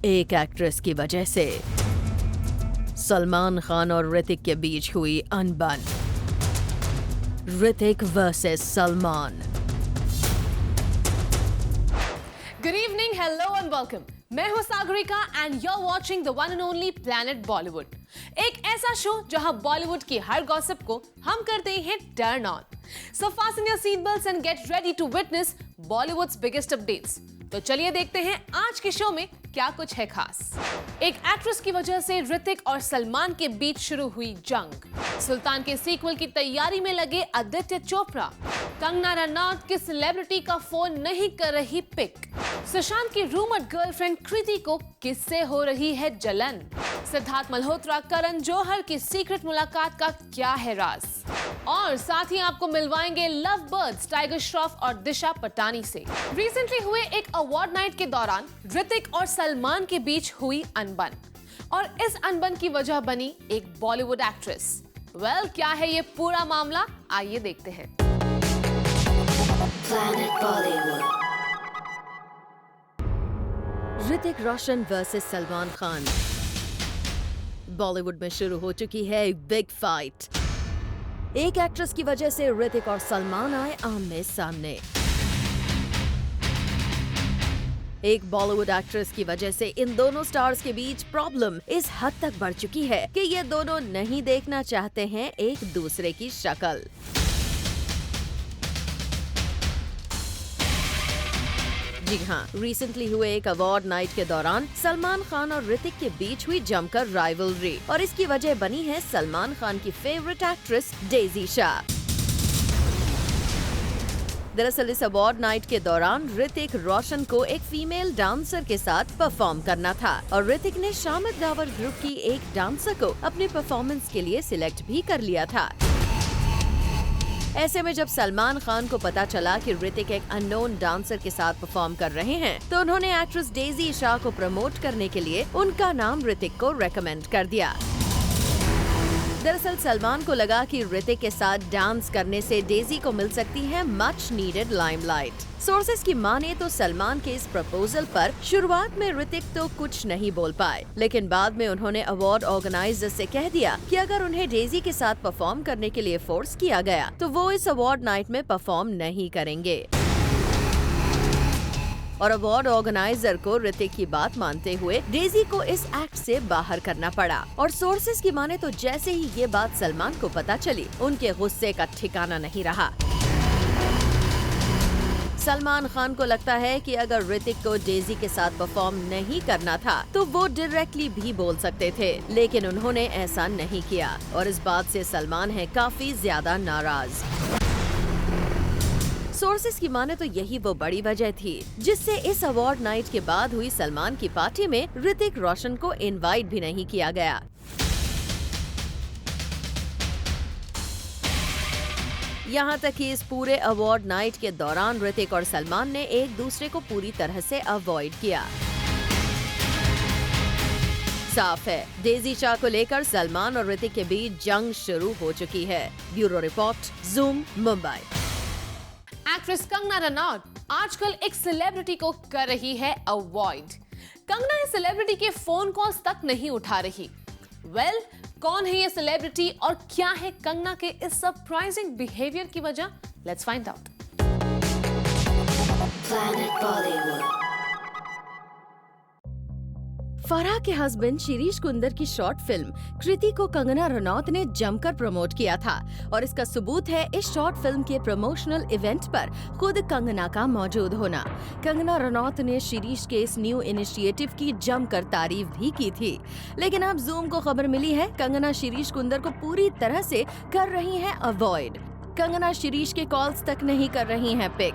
एक एक्ट्रेस की वजह से सलमान खान और ऋतिक के बीच हुई अनबन। Hrithik versus Salman. Good evening, hello and welcome. मैं हूं Sagarika and you are watching the one and only planet Bollywood. एक ऐसा शो जहां बॉलीवुड की हर गॉसिप को हम करते हैं turn on. So fasten your seat belts and get ready to witness Bollywood's biggest updates. तो चलिए देखते हैं आज के शो में क्या कुछ है खास। एक एक्ट्रेस की वजह से ऋतिक और सलमान के बीच शुरू हुई जंग। सुल्तान के सीक्वल की तैयारी में लगे आदित्य चोपड़ा। कंगना रनौत की सेलिब्रिटी का फोन नहीं कर रही पिक। सुशांत की रूमर्ड गर्लफ्रेंड कृति को किससे हो रही है जलन। सिद्धार्थ मल्होत्रा करण जौहर की सीक्रेट मुलाकात का क्या है राज। और साथ ही आपको मिलवाएंगे लव बर्ड्स टाइगर श्रॉफ और दिशा पटानी से। रिसेंटली हुए एक अवार्ड नाइट के दौरान ऋतिक और सलमान के बीच हुई अनबन और इस अनबन की वजह बनी एक बॉलीवुड एक्ट्रेस। क्या है ये पूरा मामला, आइए देखते हैं। ऋतिक रोशन वर्सेस सलमान खान। बॉलीवुड में शुरू हो चुकी है एक बिग फाइट। एक एक्ट्रेस की वजह से ऋतिक और सलमान आए आमने सामने। एक बॉलीवुड एक्ट्रेस की वजह से इन दोनों स्टार्स के बीच प्रॉब्लम इस हद तक बढ़ चुकी है कि ये दोनों नहीं देखना चाहते हैं एक दूसरे की शक्ल। जी हाँ, रिसेंटली हुए एक अवार्ड नाइट के दौरान सलमान खान और ऋतिक के बीच हुई जमकर राइवलरी और इसकी वजह बनी है सलमान खान की फेवरेट एक्ट्रेस डेजी शाह। दरअसल इस अवार्ड नाइट के दौरान ऋतिक रोशन को एक फीमेल डांसर के साथ परफॉर्म करना था और ऋतिक ने शामिद रावर ग्रुप की एक डांसर को अपनी परफॉर्मेंस के लिए सिलेक्ट भी कर लिया था। ऐसे में जब सलमान खान को पता चला कि ऋतिक एक अननोन डांसर के साथ परफॉर्म कर रहे हैं तो उन्होंने एक्ट्रेस डेजी शाह को प्रमोट करने के लिए उनका नाम ऋतिक को रेकमेंड कर दिया। दरअसल सलमान को लगा कि ऋतिक के साथ डांस करने से डेजी को मिल सकती है मच नीडेड लाइमलाइट। सोर्सेज की माने तो सलमान के इस प्रपोजल पर शुरुआत में ऋतिक तो कुछ नहीं बोल पाए, लेकिन बाद में उन्होंने अवार्ड ऑर्गेनाइजर से कह दिया कि अगर उन्हें डेजी के साथ परफॉर्म करने के लिए फोर्स किया गया तो वो इस अवार्ड नाइट में परफॉर्म नहीं करेंगे। और अवार्ड ऑर्गेनाइजर को ऋतिक की बात मानते हुए डेजी को इस एक्ट से बाहर करना पड़ा। और सोर्सेज की माने तो जैसे ही ये बात सलमान को पता चली उनके गुस्से का ठिकाना नहीं रहा। सलमान खान को लगता है कि अगर ऋतिक को डेजी के साथ परफॉर्म नहीं करना था तो वो डायरेक्टली भी बोल सकते थे, लेकिन उन्होंने ऐसा नहीं किया और इस बात से सलमान है काफी ज्यादा नाराज। सोर्सेज की माने तो यही वो बड़ी वजह थी जिससे इस अवार्ड नाइट के बाद हुई सलमान की पार्टी में ऋतिक रोशन को इनवाइट भी नहीं किया गया। यहाँ तक कि इस पूरे अवार्ड नाइट के दौरान ऋतिक और सलमान ने एक दूसरे को पूरी तरह से अवॉइड किया। साफ है, डेजी शाह को लेकर सलमान और ऋतिक के बीच जंग शुरू हो चुकी है। Bureau report, zoom, Mumbai. Actress Kangana Ranaut आजकल एक सेलिब्रिटी को कर रही है अवॉइड। कंगना इस सेलिब्रिटी के फोन कॉल्स तक नहीं उठा रही। कौन है ये सेलिब्रिटी और क्या है कंगना के इस सरप्राइजिंग बिहेवियर की वजह? Let's find out. फराह के हस्बैंड शिरीष कुंदर की शॉर्ट फिल्म कृति को कंगना रनौत ने जमकर प्रमोट किया था और इसका सबूत है इस शॉर्ट फिल्म के प्रमोशनल इवेंट पर खुद कंगना का मौजूद होना। कंगना रनौत ने शिरीष के इस न्यू इनिशिएटिव की जमकर तारीफ भी की थी, लेकिन अब जूम को खबर मिली है कंगना शिरीष कुंदर को पूरी तरह से कर रही हैं अवॉइड। कंगना शिरीष के कॉल्स तक नहीं कर रही हैं पिक।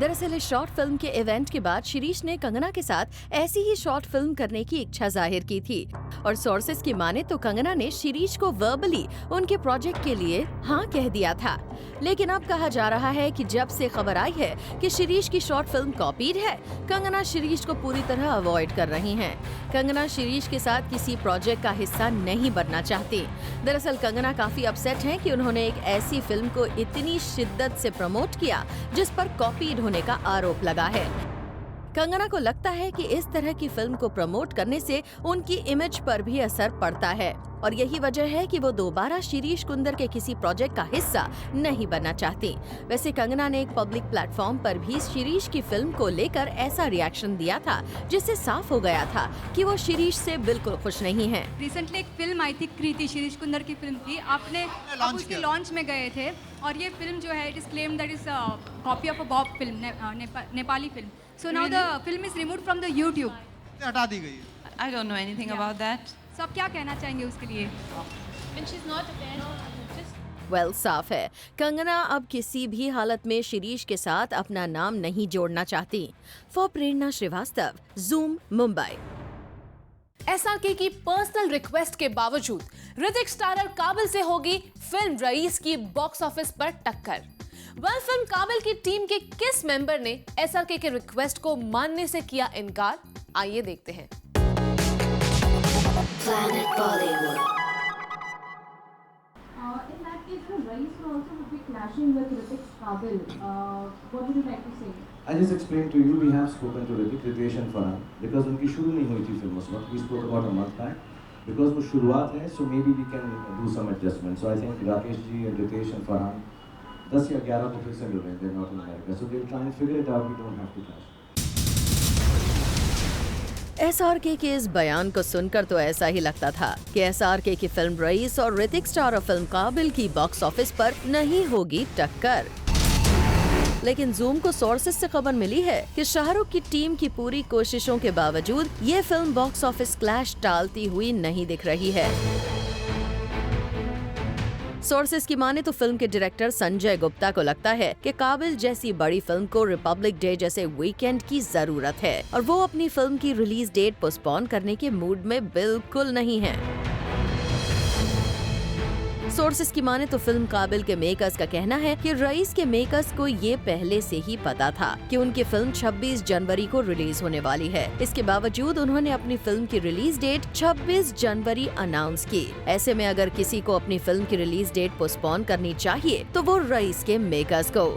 दरअसल इस शॉर्ट फिल्म के इवेंट के बाद शिरीष ने कंगना के साथ ऐसी ही शॉर्ट फिल्म करने की इच्छा जाहिर की थी और सोर्सेज की माने तो कंगना ने शिरीष को वर्बली उनके प्रोजेक्ट के लिए हाँ कह दिया था। लेकिन अब कहा जा रहा है कि जब से खबर आई है कि शिरीष की शॉर्ट फिल्म कॉपीड है, कंगना शिरीष को पूरी तरह अवॉइड कर रही हैं। कंगना शिरीष के साथ किसी प्रोजेक्ट का हिस्सा नहीं बनना चाहती। दरअसल कंगना काफी अपसेट हैं कि उन्होंने एक ऐसी फिल्म को इतनी शिद्दत से प्रमोट किया जिस पर कॉपीड होने का आरोप लगा है। कंगना को लगता है कि इस तरह की फिल्म को प्रमोट करने से उनकी इमेज पर भी असर पड़ता है और यही वजह है कि वो दोबारा शिरीष कुंदर के किसी प्रोजेक्ट का हिस्सा नहीं बनना चाहती। वैसे कंगना ने एक पब्लिक प्लेटफॉर्म पर भी शिरीष की फिल्म को लेकर ऐसा रिएक्शन दिया था जिससे साफ हो गया था कि वो शिरीष से बिल्कुल खुश नहीं है। रिसेंटली एक फिल्म आई थी कृति, शिरीष कुंदर की फिल्म थी। आप उसके लॉन्च में गए थे और ये फिल्म जो है it is claim that is copy of a Bob film, Nepali film. So now the film is removed from the YouTube, हटा दी गई है। I don't know anything about that. सो आप क्या कहना चाहेंगे उसके लिए? वेल, साफ है कंगना अब किसी भी हालत में शिरीष के साथ अपना नाम नहीं जोड़ना चाहती। For Prerna Srivastava, Zoom, Mumbai. SRK की पर्सनल रिक्वेस्ट के बावजूद ऋतिक स्टारर काबिल से होगी फिल्म रईस की बॉक्स ऑफिस पर टक्कर। फिल्म काबिल की टीम के किस मेंबर ने एसआरके के रिक्वेस्ट को मानने से किया इनकार, आइए देखते हैं। Planet Bollywood. In that case, Raees will also be clashing with Hrithik's Qabil. What would you like to say? I just explained to you, we have spoken to Hrithik, Ritesh and Farhan because उनकी शुरू नहीं हुई थी film उस वक्त. We spoke about a month back because वो शुरुआत है, so maybe we can do some adjustments. So I think Rakesh ji and Ritesh and Farhan 10 या 11 को फिर से मिल रहे हैं. They're not in America, so they'll try and figure it out. We don't have to clash. SRK के इस बयान को सुनकर तो ऐसा ही लगता था कि एसआरके की फिल्म रईस और ऋतिक स्टारर फिल्म काबिल की बॉक्स ऑफिस पर नहीं होगी टक्कर। लेकिन जूम को सोर्सेस से खबर मिली है कि शाहरुख की टीम की पूरी कोशिशों के बावजूद ये फिल्म बॉक्स ऑफिस क्लैश टालती हुई नहीं दिख रही है। सोर्सेस की माने तो फिल्म के डायरेक्टर संजय गुप्ता को लगता है कि काबिल जैसी बड़ी फिल्म को रिपब्लिक डे जैसे वीकेंड की जरूरत है और वो अपनी फिल्म की रिलीज डेट पोस्टपोन करने के मूड में बिल्कुल नहीं है। सोर्सेस की माने तो फिल्म काबिल के मेकर्स का कहना है कि रईस के मेकर्स को ये पहले से ही पता था कि उनकी फिल्म 26 जनवरी को रिलीज होने वाली है। इसके बावजूद उन्होंने अपनी फिल्म की रिलीज डेट 26 जनवरी अनाउंस की। ऐसे में अगर किसी को अपनी फिल्म की रिलीज डेट पोस्टपोन करनी चाहिए तो वो रईस के मेकर्स को।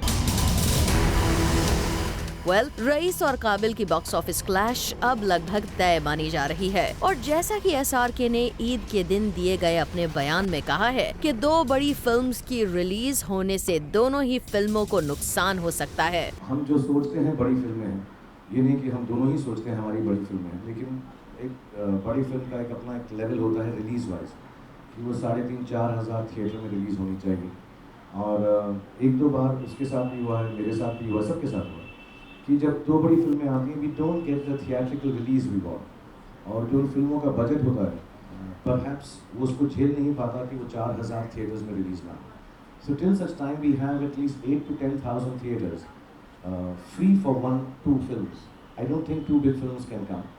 रईस और काबिल की बॉक्स ऑफिस क्लैश अब लगभग तय मानी जा रही है और जैसा कि एसआरके ने ईद के दिन दिए गए अपने बयान में कहा है कि दो बड़ी फिल्म्स की रिलीज होने से दोनों ही फिल्मों को नुकसान हो सकता है। हम जो सोचते हैं बड़ी फिल्में हैं, ये नहीं कि हम दोनों ही सोचते हैं हमारी बड़ी फिल्में हैं, लेकिन एक बड़ी फिल्म का एक अपना एक लेवल होता है रिलीज वाइज कि वो 3,500-4 हज़ार थिएटर में रिलीज होनी चाहिए। और एक दो बार उसके साथ भी हुआ है, मेरे साथ भी हुआ, सबके साथ हुआ कि जब दो बड़ी फिल्में आती हैं we don't get the theatrical release we want. और जो फिल्मों का बजट होता है परहैप्स वो उसको झेल नहीं पाता कि वो 4,000 थिएटर्स में रिलीज ना हो। So till such time we have at least 8 to 10,000 theatres free for 1-2 films. I don't think 2 big films can come.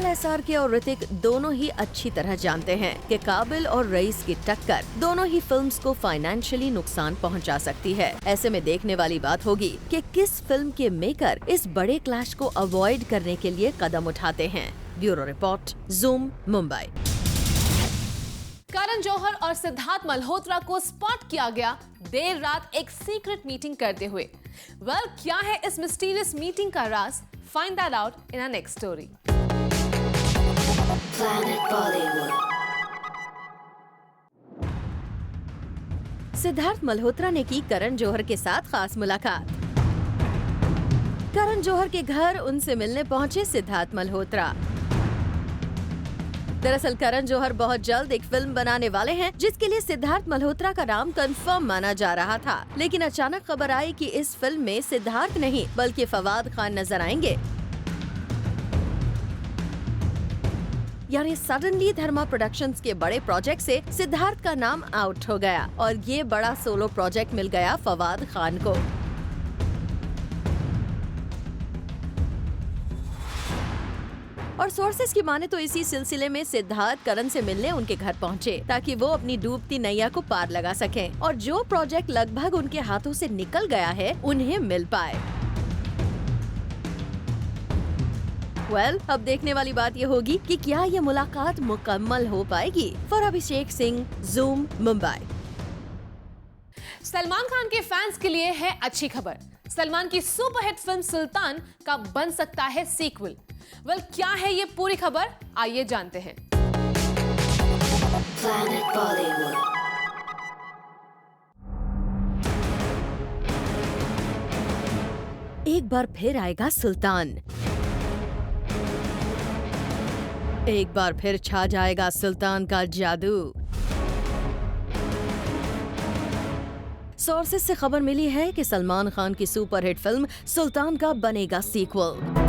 SRK और ऋतिक दोनों ही अच्छी तरह जानते हैं कि काबिल और रईस की टक्कर दोनों ही फिल्म्स को फाइनेंशियली नुकसान पहुंचा सकती है। ऐसे में देखने वाली बात होगी कि किस फिल्म के मेकर इस बड़े क्लैश को अवॉइड करने के लिए कदम उठाते हैं। Bureau report, Zoom, Mumbai. Karan Johar और सिद्धार्थ मल्होत्रा को स्पॉट किया गया देर रात एक सीक्रेट मीटिंग करते हुए। क्या है इस मिस्टीरियस मीटिंग का राज? Find that out in our next story. Planet Bollywood. Siddharth Malhotra ने की करण जौहर के साथ खास मुलाकात। करण जौहर के घर उनसे मिलने पहुंचे सिद्धार्थ मल्होत्रा। दरअसल करण जौहर बहुत जल्द एक फिल्म बनाने वाले हैं जिसके लिए सिद्धार्थ मल्होत्रा का नाम कंफर्म माना जा रहा था, लेकिन अचानक खबर आई कि इस फिल्म में सिद्धार्थ नहीं बल्कि फवाद खान नजर आएंगे। यानी सडनली धर्मा प्रोडक्शंस के बड़े प्रोजेक्ट से सिद्धार्थ का नाम आउट हो गया और ये बड़ा सोलो प्रोजेक्ट मिल गया फवाद खान को। और सोर्सेस की माने तो इसी सिलसिले में सिद्धार्थ करण से मिलने उनके घर पहुंचे ताकि वो अपनी डूबती नैया को पार लगा सकें और जो प्रोजेक्ट लगभग उनके हाथों से निकल गया है उन्हें मिल पाए। अब देखने वाली बात ये होगी कि क्या ये मुलाकात मुकम्मल हो पाएगी। For Abhishek Singh, zoom, Mumbai. सलमान खान के फैंस के लिए है अच्छी खबर। सलमान की सुपरहिट फिल्म सुल्तान का बन सकता है सीक्वल। वेल, क्या है ये पूरी खबर, आइए जानते हैं। Planet Bollywood. एक बार फिर आएगा सुल्तान, एक बार फिर छा जाएगा सुल्तान का जादू। सोर्सेस से खबर मिली है कि सलमान खान की सुपरहिट फिल्म सुल्तान का बनेगा सीक्वल।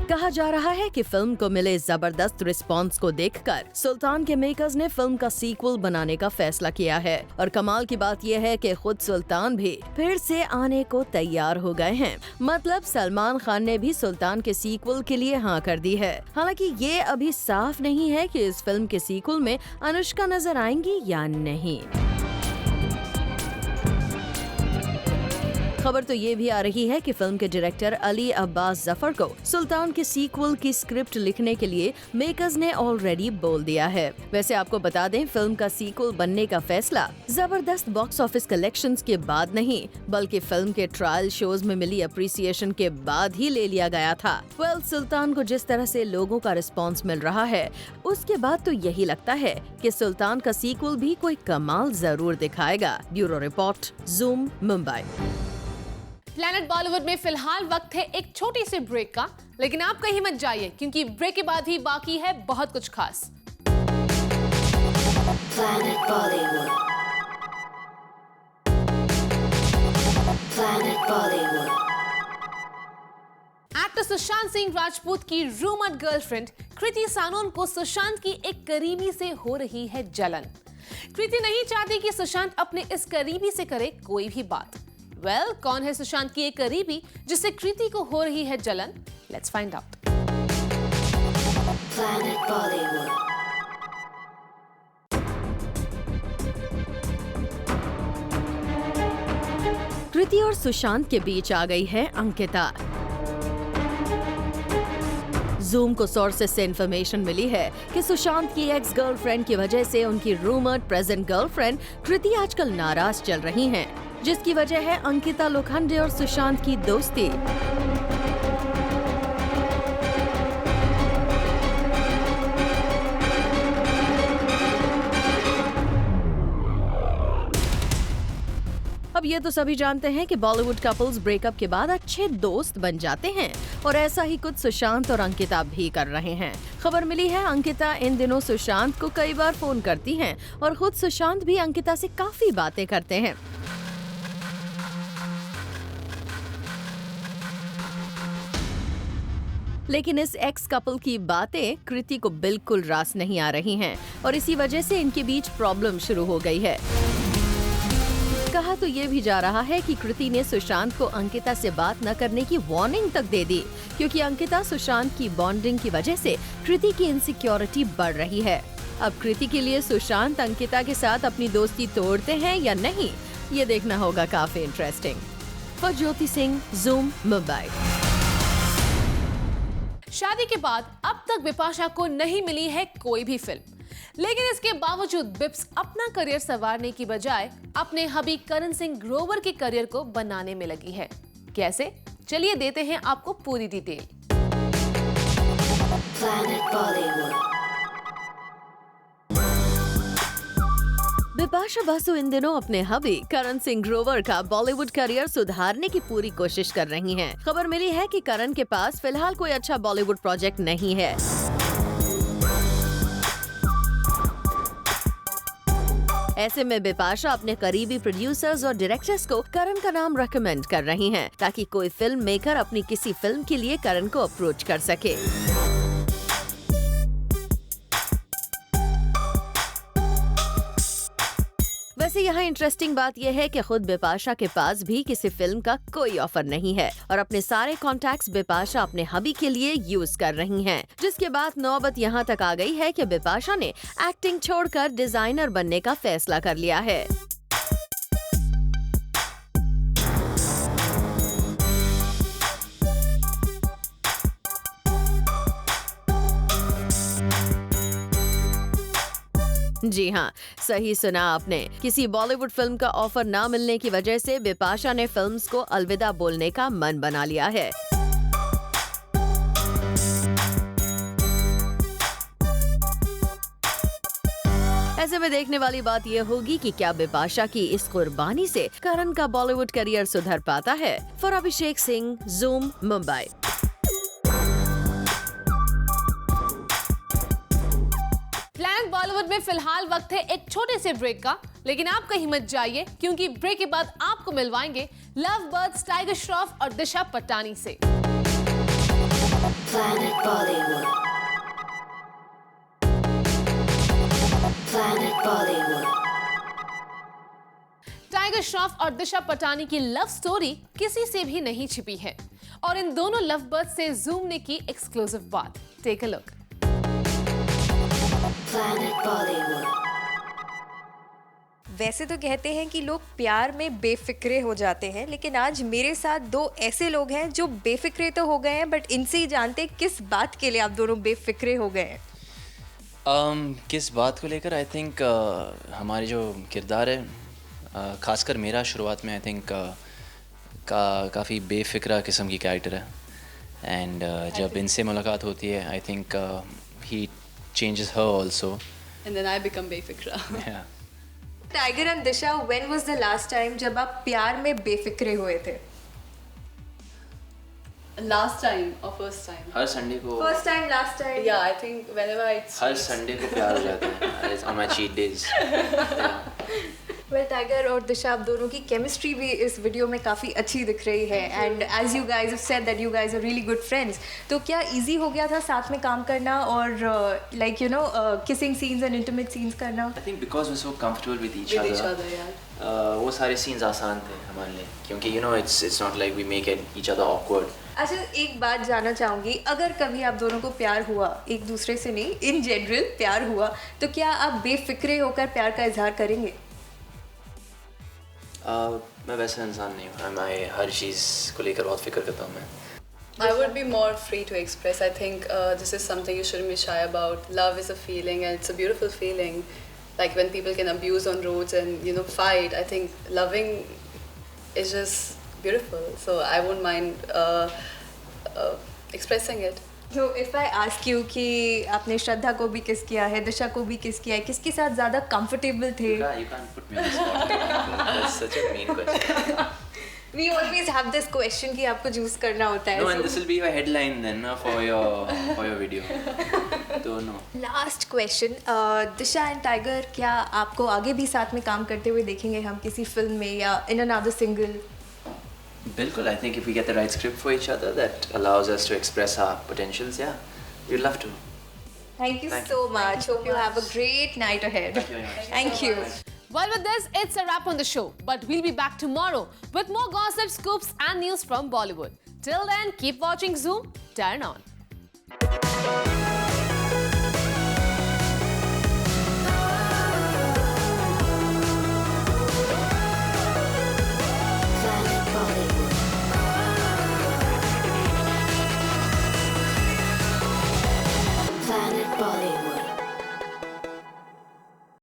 कहा जा रहा है कि फिल्म को मिले जबरदस्त रिस्पांस को देखकर सुल्तान के मेकर्स ने फिल्म का सीक्वल बनाने का फैसला किया है। और कमाल की बात यह है कि खुद सुल्तान भी फिर से आने को तैयार हो गए हैं। मतलब सलमान खान ने भी सुल्तान के सीक्वल के लिए हाँ कर दी है। हालांकि ये अभी साफ नहीं है कि इस फिल्म के सीक्वल में अनुष्का नजर आएंगी या नहीं। खबर तो ये भी आ रही है कि फिल्म के डायरेक्टर अली अब्बास जफर को सुल्तान के सीक्वल की स्क्रिप्ट लिखने के लिए मेकर्स ने ऑलरेडी बोल दिया है। वैसे आपको बता दें, फिल्म का सीक्वल बनने का फैसला जबरदस्त बॉक्स ऑफिस कलेक्शंस के बाद नहीं, बल्कि फिल्म के ट्रायल शोज में मिली अप्रिसिएशन के बाद ही ले लिया गया था। वेल, सुल्तान को जिस तरह से लोगों का रिस्पॉन्स मिल रहा है, उसके बाद तो यही लगता है कि सुल्तान का सीक्वल भी कोई कमाल जरूर दिखाएगा। Bureau report, zoom, Mumbai. Planet Bollywood में फिलहाल वक्त है एक छोटी सी ब्रेक का, लेकिन आप कहीं मत जाइए क्योंकि ब्रेक के बाद ही बाकी है बहुत कुछ खास। Planet Bollywood. Planet Bollywood. Actor Sushant Singh Rajput की रूमर्ड गर्लफ्रेंड कृति सानोन को सुशांत की एक करीबी से हो रही है जलन। कृति नहीं चाहती कि सुशांत अपने इस करीबी से करे कोई भी बात। वेल, कौन है सुशांत की एक करीबी जिससे कृति को हो रही है जलन? Let's find out. Planet Bollywood. कृति और सुशांत के बीच आ गई है अंकिता। ज़ूम को सोर्सेस से इंफॉर्मेशन मिली है कि सुशांत की एक्स गर्लफ्रेंड की वजह से उनकी रूमर्ड प्रेजेंट गर्लफ्रेंड कृति आजकल नाराज चल रही हैं, जिसकी वजह है अंकिता लोखंडे और सुशांत की दोस्ती। अब ये तो सभी जानते हैं कि बॉलीवुड कपल्स ब्रेकअप के बाद अच्छे दोस्त बन जाते हैं, और ऐसा ही कुछ सुशांत और अंकिता भी कर रहे हैं। खबर मिली है अंकिता इन दिनों सुशांत को कई बार फोन करती हैं और खुद सुशांत भी अंकिता से काफी बातें करते हैं। लेकिन इस एक्स कपल की बातें कृति को बिल्कुल रास नहीं आ रही हैं और इसी वजह से इनके बीच प्रॉब्लम शुरू हो गई है। कहा तो ये भी जा रहा है कि कृति ने सुशांत को अंकिता से बात न करने की वार्निंग तक दे दी, क्योंकि अंकिता सुशांत की बॉन्डिंग की वजह से कृति की इनसिक्योरिटी बढ़ रही है। अब कृति के लिए सुशांत अंकिता के साथ अपनी दोस्ती तोड़ते हैं या नहीं, ये देखना होगा काफी interesting. For Jyoti Singh, zoom, Mumbai. शादी के बाद अब तक बिपाशा को नहीं मिली है कोई भी फिल्म, लेकिन इसके बावजूद बिप्स अपना करियर संवारने की बजाय अपने हबी करण सिंह ग्रोवर के करियर को बनाने में लगी है। कैसे? चलिए देते हैं आपको पूरी detail. Planet Bollywood. Bipasha Basu इन दिनों अपने हबी करण सिंह ग्रोवर का बॉलीवुड करियर सुधारने की पूरी कोशिश कर रही हैं। खबर मिली है कि करण के पास फिलहाल कोई अच्छा बॉलीवुड प्रोजेक्ट नहीं है। ऐसे में बिपाशा अपने करीबी प्रोड्यूसर्स और डायरेक्टर्स को करण का नाम रेकमेंड कर रही हैं, ताकि कोई फिल्म मेकर अपनी किसी फिल्म के लिए करण को अप्रोच कर सके। वैसे यहाँ इंटरेस्टिंग बात यह है कि खुद बिपाशा के पास भी किसी फिल्म का कोई ऑफर नहीं है और अपने सारे कॉन्टैक्ट्स बिपाशा अपने हबी के लिए यूज कर रही हैं। जिसके बाद नौबत यहाँ तक आ गई है कि बिपाशा ने एक्टिंग छोड़कर डिजाइनर बनने का फैसला कर लिया है। जी हाँ, सही सुना आपने। किसी बॉलीवुड फिल्म का ऑफर ना मिलने की वजह से बिपाशा ने फिल्म्स को अलविदा बोलने का मन बना लिया है। ऐसे में देखने वाली बात यह होगी कि क्या बिपाशा की इस कुर्बानी से करण का बॉलीवुड करियर सुधर पाता है। For Abhishek Singh, zoom, Mumbai. Planet Bollywood में फिलहाल वक्त है एक छोटे से ब्रेक का, लेकिन आप कहीं मत जाइए क्योंकि ब्रेक के बाद आपको मिलवाएंगे लव बर्ड्स टाइगर श्रॉफ और दिशा पटानी से। Planet Bollywood. Planet Bollywood. Tiger Shroff और दिशा पटानी की लव स्टोरी किसी से भी नहीं छिपी है और इन दोनों लव बर्ड्स से ज़ूम ने की एक्सक्लूसिव बात। Take a look. Planet Bollywood. वैसे तो कहते हैं कि लोग प्यार में बेफिक्रे हो जाते हैं, लेकिन आज मेरे साथ दो ऐसे लोग हैं जो बेफिक्रे तो हो गए हैं, बट इनसे ही जानते हैं किस बात के लिए आप दोनों बेफिक्रे हो गए हैं। किस बात को लेकर आई थिंक हमारे जो किरदार है, ख़ासकर मेरा शुरुआत में आई थिंक काफ़ी बेफिक्रा किस्म की कैरेक्टर है एंड जब इनसे मुलाकात होती है I think he changes her also And then I become बेफिक्रा। Tiger and Disha, when was the last time जब आप प्यार में बेफिक्रे हुए थे? Last time or first time? हर संडे को first time, last time? Yeah, I think whenever it's हर संडे को प्यार हो जाता है on my cheat days। Well Tiger और दिशा, आप दोनों की केमिस्ट्री भी इस वीडियो में काफ़ी अच्छी दिख रही है and as you guys have said that you guys are really good friends. तो क्या इजी हो गया था साथ में काम करना और like you know kissing scenes and intimate scenes करना? I think because we so comfortable with each with each other, other, yeah. वो सारे सीन्स आसान थे हमारे लिए क्योंकि you know it's not like we make each other awkward. अच्छा, एक बात जानना चाहूँगी, अगर कभी आप दोनों को प्यार हुआ, एक दूसरे से नहीं, इन जनरल प्यार हुआ, तो क्या आप बेफिक्रे होकर प्यार का इजहार करेंगे? मैं वैसा इंसान नहीं हूँ, मैं हर चीज़ को लेकर बहुत फिक्र करता हूँ मैं। I would be more free to express. I think this is something you shouldn't be shy about. Love is a feeling, and it's a beautiful feeling. Like when people can abuse on roads and fight. I think loving is just beautiful. So I won't mind expressing it. तो if I ask you कि आपने श्रद्धा को भी किस किया है, दिशा को भी किस किया है, किसके साथ ज़्यादा कंफर्टेबल थे? You can't put me on the spot. That's such a mean question. We always have this question कि आपको चूज करना होता है। No, and this will be your headline then for your video. तो no. Last question, Disha and tiger, क्या आपको आगे भी साथ में काम करते हुए देखेंगे हम किसी फिल्म में या इन अनदर सिंगल? बिल्कुल, I think if we get the right script for each other that allows us to express our potentials, yeah, we'd love to. Thank you so much. Hope you have a great night ahead. Thank you very much. Thank you. Well, with this, it's a wrap on the show. But we'll be back tomorrow with more gossip, scoops, and news from Bollywood. Till then, keep watching Zoom. Turn on.